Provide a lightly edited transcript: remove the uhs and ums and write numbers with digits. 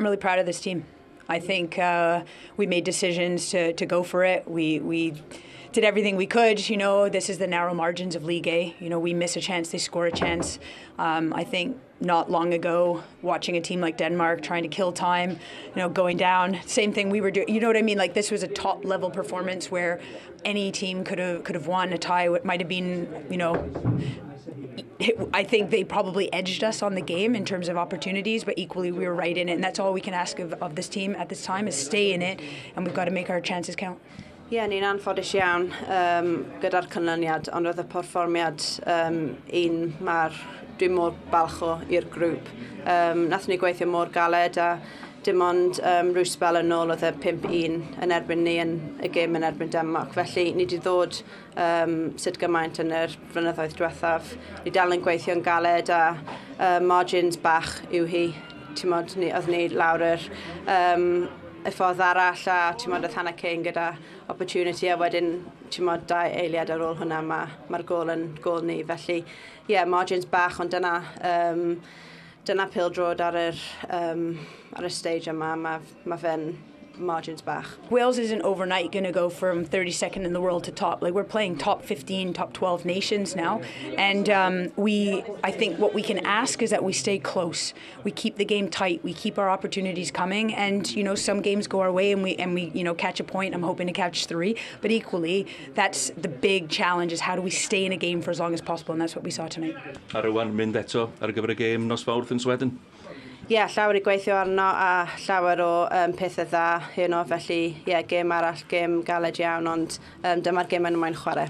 really proud of this team. I think we made decisions to go for it. We did everything we could. You know, this is the narrow margins of League A. You know, we miss a chance, they score a chance. I think not long ago, watching a team like Denmarc trying to kill time, you know, going down, same thing we were doing. You know what I mean? Like, this was a top level performance where any team could have won. A tie might have been, you know, I think they probably edged us on the game in terms of opportunities, but equally we were right in it. And that's all we can ask of this team at this time, is stay in it, and we've got to make our chances count. Ni'n anffodus iawn gyda'r canlyniad, ond oedd y perfformiad dwi'n mor balch o i'r grŵp. Nathon ni gweithio mor galed, a dim ond rhyw sbel yn ôl oedd y 5-1 yn erbyn ni yn y gêm yn erbyn Denmarc. Felly ni wedi ddod sut gymaint yn yr flynyddoedd diwethaf. Ni dal yn gweithio'n galed, a margins bach yw hi. Oedd ni lawr y ffordd arall, a oedd hanner cyn gyda opportunity, a wedyn 2 eiliad ar ôl hwnna mae'r gol yn gol ni. Felly, margins bach, ond dyna pildrod ar y stage yma. Mae fe'n margins bach. Wales isn't overnight going to go from 32nd in the world to top. Like, we're playing top 15, top 12 nations now, and I think what we can ask is that we stay close. We keep the game tight. We keep our opportunities coming, and you know, some games go our way, and we you know, catch a point. I'm hoping to catch 3, but equally, that's the big challenge: is how do we stay in a game for as long as possible, and that's what we saw tonight. A rwan mynd eto ar gyfer y gêm nos Fawrth yn Sweden. Llawer i gweithio arno, a llawer o pethau dda heno, felly gêm arall, gêm galed iawn, ond dyma'r gêm yn moyn chwarae.